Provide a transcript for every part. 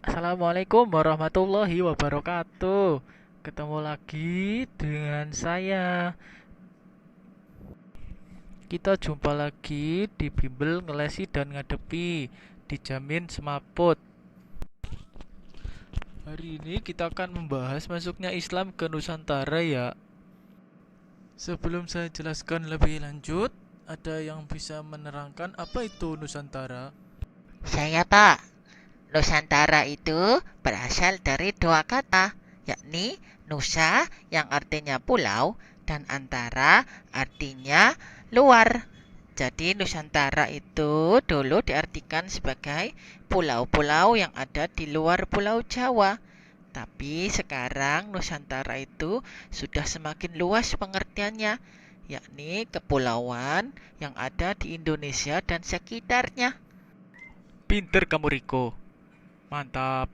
Assalamualaikum warahmatullahi wabarakatuh. Ketemu lagi dengan saya. Kita jumpa lagi di Bimbel Ngelesi dan Ngadepi. Dijamin semaput. Hari ini kita akan membahas masuknya Islam ke Nusantara ya. Sebelum saya jelaskan lebih lanjut, ada yang bisa menerangkan apa itu Nusantara? Saya Pak, Nusantara itu berasal dari dua kata, yakni Nusa yang artinya pulau dan Antara artinya luar. Jadi Nusantara itu dulu diartikan sebagai pulau-pulau yang ada di luar Pulau Jawa. Tapi sekarang Nusantara itu sudah semakin luas pengertiannya, yakni kepulauan yang ada di Indonesia dan sekitarnya. Pinter kamu Riko. Mantap.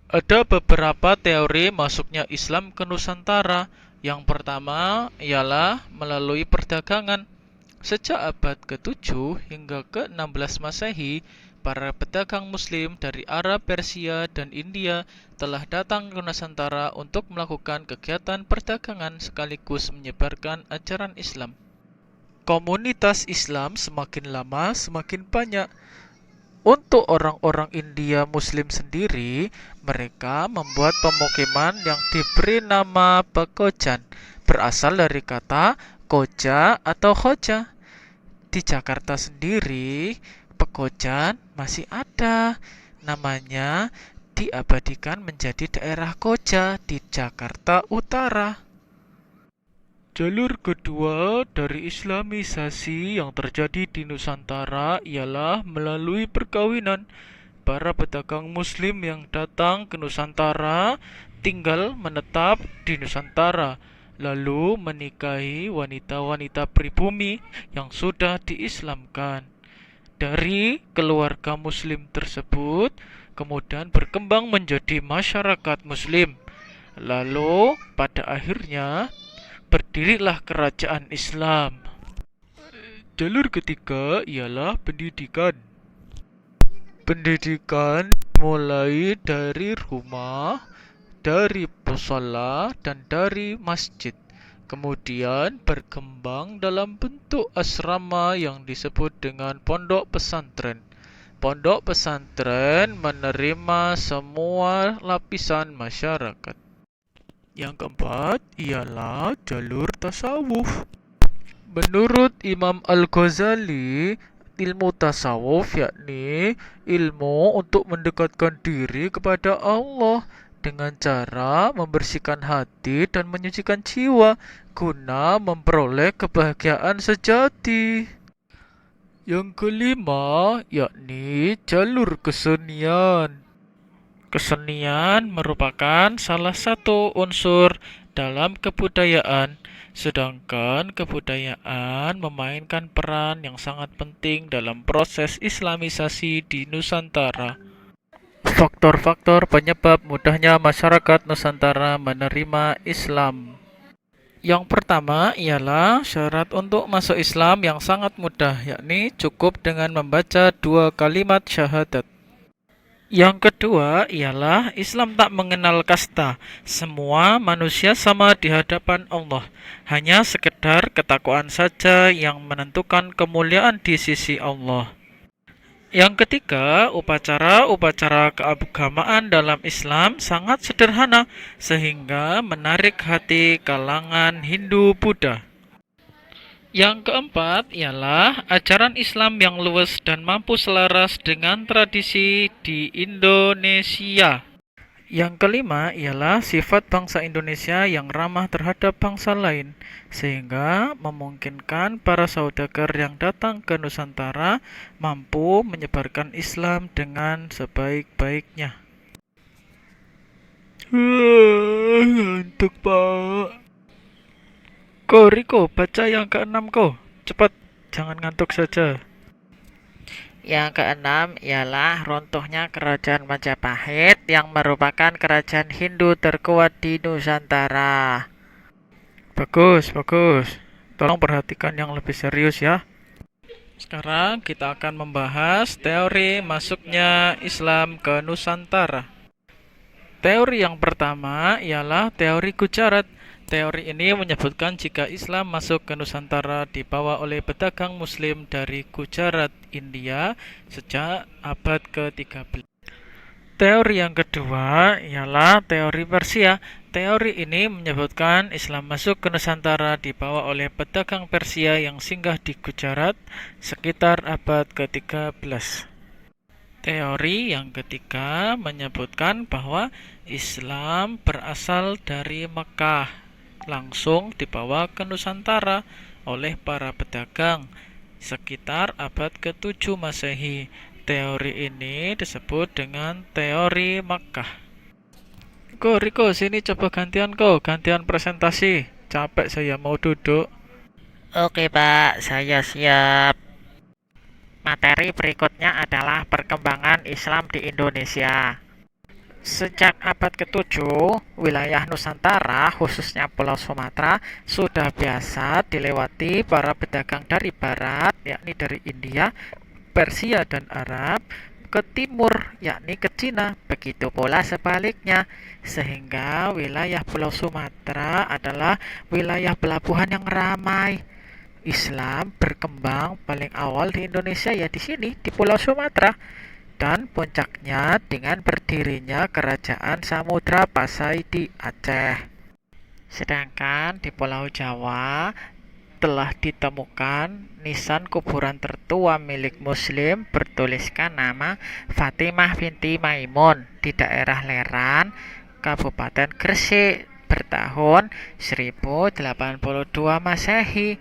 Ada beberapa teori masuknya Islam ke Nusantara. Yang pertama ialah melalui perdagangan. Sejak abad ke-7 hingga ke-16 Masehi, para pedagang Muslim dari Arab, Persia, dan India telah datang ke Nusantara untuk melakukan kegiatan perdagangan sekaligus menyebarkan ajaran Islam. Komunitas Islam semakin lama semakin banyak. Untuk orang-orang India Muslim sendiri, mereka membuat pemukiman yang diberi nama Pekojan, berasal dari kata koja atau khoja. Di Jakarta sendiri, Pekojan masih ada. Namanya diabadikan menjadi daerah Koja di Jakarta Utara. Jalur kedua dari Islamisasi yang terjadi di Nusantara ialah melalui perkawinan. Para pedagang Muslim yang datang ke Nusantara tinggal menetap di Nusantara, lalu menikahi wanita-wanita pribumi yang sudah diislamkan. Dari keluarga Muslim tersebut, kemudian berkembang menjadi masyarakat Muslim. Lalu, pada akhirnya, berdirilah kerajaan Islam. Jalur ketiga ialah pendidikan. Pendidikan mulai dari rumah, dari musala, dan dari masjid. Kemudian berkembang dalam bentuk asrama yang disebut dengan pondok pesantren. Pondok pesantren menerima semua lapisan masyarakat. Yang keempat ialah jalur tasawuf. Menurut Imam Al-Ghazali, ilmu tasawuf yakni ilmu untuk mendekatkan diri kepada Allah dengan cara membersihkan hati dan menyucikan jiwa guna memperoleh kebahagiaan sejati. Yang kelima yakni jalur kesenian. Kesenian merupakan salah satu unsur dalam kebudayaan, sedangkan kebudayaan memainkan peran yang sangat penting dalam proses Islamisasi di Nusantara. Faktor-faktor penyebab mudahnya masyarakat Nusantara menerima Islam. Yang pertama ialah syarat untuk masuk Islam yang sangat mudah, yakni cukup dengan membaca dua kalimat syahadat. Yang kedua ialah Islam tak mengenal kasta. Semua manusia sama di hadapan Allah. Hanya sekedar ketakwaan saja yang menentukan kemuliaan di sisi Allah. Yang ketiga, upacara-upacara keagamaan dalam Islam sangat sederhana sehingga menarik hati kalangan Hindu-Buddha. Yang keempat ialah ajaran Islam yang luas dan mampu selaras dengan tradisi di Indonesia. Yang kelima ialah sifat bangsa Indonesia yang ramah terhadap bangsa lain, sehingga memungkinkan para saudagar yang datang ke Nusantara mampu menyebarkan Islam dengan sebaik-baiknya. Ngantuk, Pak. Ko, Riko, baca yang keenam ko. Cepat, jangan ngantuk saja. Yang keenam ialah runtuhnya Kerajaan Majapahit yang merupakan kerajaan Hindu terkuat di Nusantara. Bagus, bagus. Tolong perhatikan yang lebih serius ya. Sekarang kita akan membahas teori masuknya Islam ke Nusantara. Teori yang pertama ialah teori Gujarat. Teori ini menyebutkan jika Islam masuk ke Nusantara dibawa oleh pedagang Muslim dari Gujarat, India sejak abad ke-13. Teori yang kedua ialah teori Persia. Teori ini menyebutkan Islam masuk ke Nusantara dibawa oleh pedagang Persia yang singgah di Gujarat sekitar abad ke-13. Teori yang ketiga menyebutkan bahwa Islam berasal dari Mekah, langsung dibawa ke Nusantara oleh para pedagang sekitar abad ke-7 Masehi. Teori ini disebut dengan teori Makkah. Riko, sini coba gantian presentasi. Capek saya mau duduk. Oke Pak, saya siap. Materi berikutnya adalah perkembangan Islam di Indonesia. Sejak abad ke-7, wilayah Nusantara, khususnya Pulau Sumatera, sudah biasa dilewati para pedagang dari barat, yakni dari India, Persia, dan Arab, ke timur, yakni ke Cina. Begitu pula sebaliknya, sehingga wilayah Pulau Sumatera adalah wilayah pelabuhan yang ramai. Islam berkembang paling awal di Indonesia ya di sini, di Pulau Sumatera. Dan puncaknya dengan berdirinya Kerajaan Samudra Pasai di Aceh. Sedangkan di Pulau Jawa telah ditemukan nisan kuburan tertua milik Muslim bertuliskan nama Fatimah binti Maimun di daerah Leran, Kabupaten Gresik bertahun 1082 Masehi.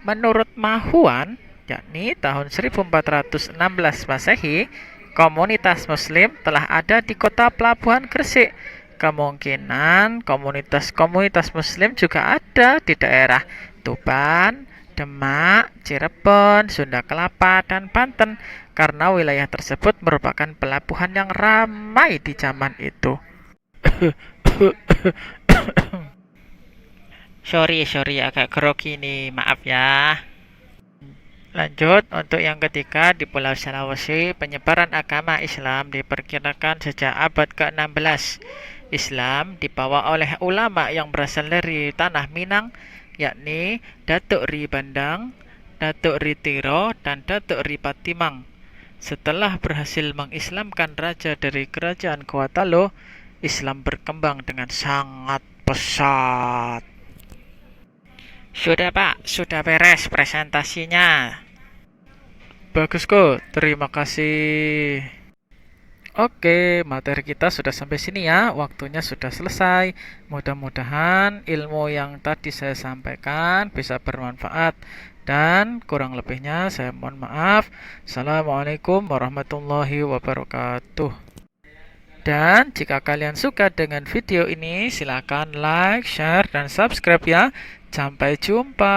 Menurut Mahuan, yakni tahun 1416 Masehi, komunitas Muslim telah ada di kota pelabuhan Gresik. Kemungkinan komunitas Muslim juga ada di daerah Tuban, Demak, Cirebon, Sunda Kelapa, dan Banten karena wilayah tersebut merupakan pelabuhan yang ramai di zaman itu. Sorry, agak grogi nih, maaf ya. Lanjut, untuk yang ketiga, di Pulau Sulawesi, penyebaran agama Islam diperkirakan sejak abad ke-16. Islam dibawa oleh ulama yang berasal dari tanah Minang, yakni Datuk Ri Bandang, Datuk Ri Tiro, dan Datuk Ri Patimang. Setelah berhasil mengislamkan raja dari kerajaan Kuatalo, Islam berkembang dengan sangat pesat. Sudah Pak, sudah beres presentasinya. Bagus kok, terima kasih. Oke, materi kita sudah sampai sini ya. Waktunya sudah selesai. Mudah-mudahan ilmu yang tadi saya sampaikan bisa bermanfaat. Dan kurang lebihnya saya mohon maaf. Assalamualaikum warahmatullahi wabarakatuh. Dan jika kalian suka dengan video ini, silakan like, share, dan subscribe ya. Sampai jumpa.